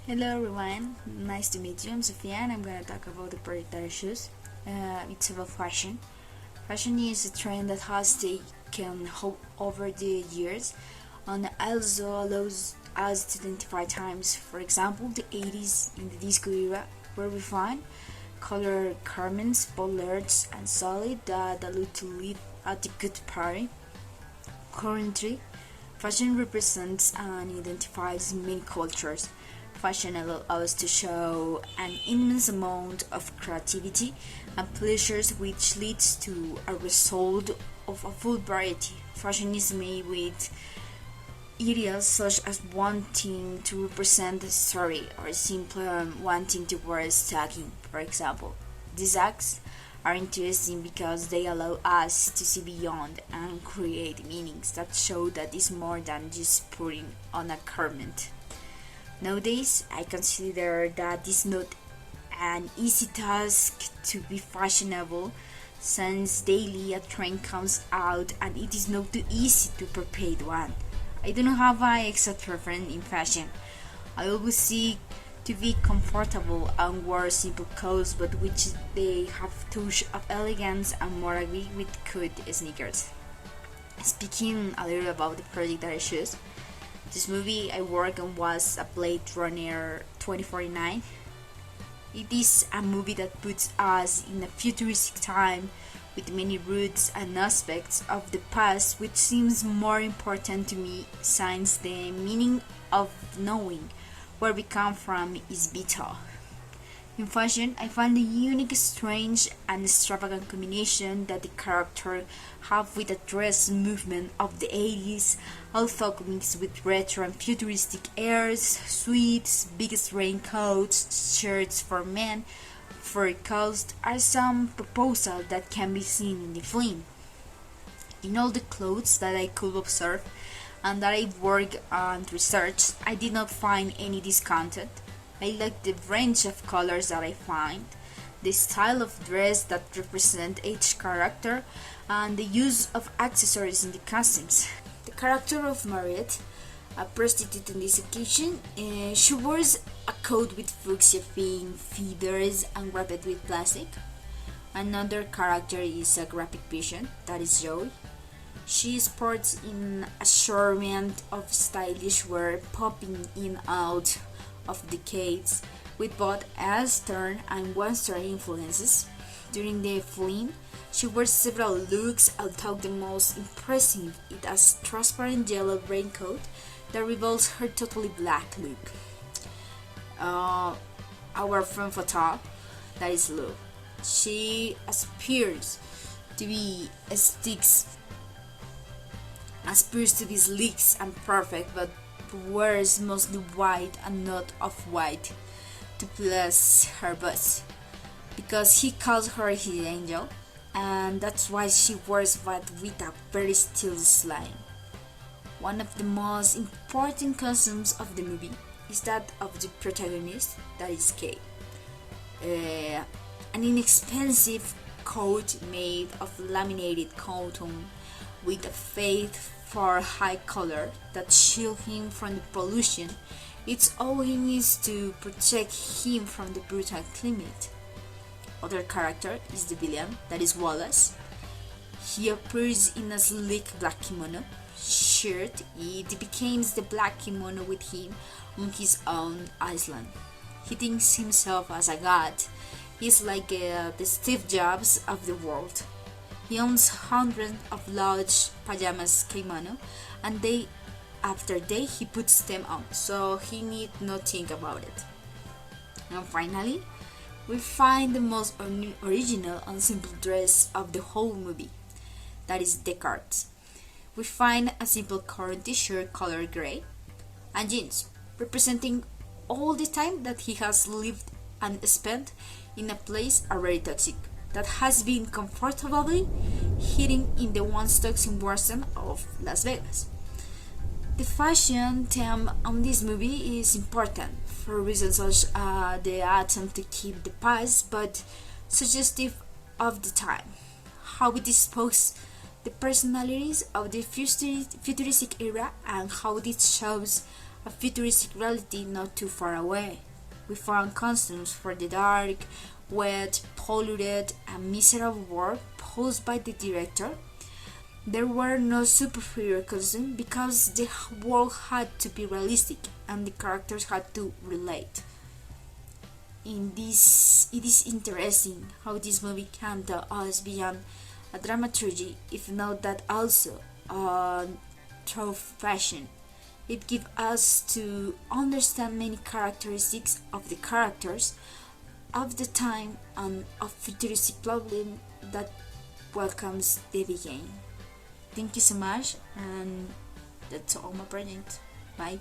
Hello everyone, nice to meet you. I'm Sophia and I'm gonna talk about the project that I choose. It's about fashion. Fashion is a trend that has taken hold over the years and also allows us to identify times. For example, the 80s in the disco era, where we find color garments, bollards, and solid that allude to live at a good party. Currently, fashion represents and identifies many cultures. Fashion allows us to show an immense amount of creativity and pleasures, which leads to a result of a full variety. Fashion is made with ideas such as wanting to represent a story or simply wanting to wear stocking, for example. These acts are interesting because they allow us to see beyond and create meanings that show that it's more than just putting on a garment. Nowadays, I consider that it's not an easy task to be fashionable since daily a trend comes out and it is not too easy to prepare one. I don't have an exact preference in fashion. I always seek to be comfortable and wear simple clothes but which they have touch of elegance and more agree with good sneakers. Speaking a little about the project that I choose, this movie I worked on was a Blade Runner 2049. It is a movie that puts us in a futuristic time with many roots and aspects of the past, which seems more important to me since the meaning of knowing where we come from is vital. In fashion, I find the unique, strange, and extravagant combination that the character have with the dress movement of the 80s, although mixed with retro and futuristic airs, suits, biggest raincoats, shirts for men, fur coats are some proposals that can be seen in the film. In all the clothes that I could observe and that I worked on research, I did not find any discounted. I like the range of colors that I find, the style of dress that represent each character, and the use of accessories in the costumes. The character of Mariette, a prostitute in this occasion, she wears a coat with fuchsia pink feathers and wrapped with plastic. Another character is a graphic vision, that is Joy. She sports in assortment of stylish wear popping in out of decades with both Eastern and Western influences. During the film, she wears several looks, although the most impressive is a transparent yellow raincoat that reveals her totally black look. Uh, our friend Fatah, that is Lou. She appears to be sleek and perfect, but wears mostly white and not off-white to please her boss, because he calls her his angel, and that's why she wears white with a very stylish line. One of the most important costumes of the movie is that of the protagonist, that is Kay. An inexpensive coat made of laminated cotton with a fade for high color that shield him from the pollution. It's all he needs to protect him from the brutal climate. Other character is the villain, that is Wallace. He appears in a sleek black kimono shirt. It becomes the black kimono with him on his own island. He thinks himself as a god. He's like the Steve Jobs of the world. He owns hundreds of large pajamas kimono, and day after day he puts them on, so he need not think about it. And finally, we find the most original and simple dress of the whole movie. That is Descartes. We find a simple current t-shirt color gray and jeans, representing all the time that he has lived and spent in a place already toxic, that has been comfortably hidden in the once toxic version of Las Vegas. The fashion theme on this movie is important for reasons such as the attempt to keep the past but suggestive of the time, how it disposes the personalities of the futuristic era, and how this shows a futuristic reality not too far away. We found costumes for the dark, wet, polluted, and miserable world posed by the director. There were no superhero costumes because the world had to be realistic and the characters had to relate. It is interesting how this movie can tell us beyond a dramaturgy, if not that also through fashion. It gives us to understand many characteristics of the characters of the time and of futuristic problem that welcomes the beginning. Thank you so much, and that's all my project. Bye.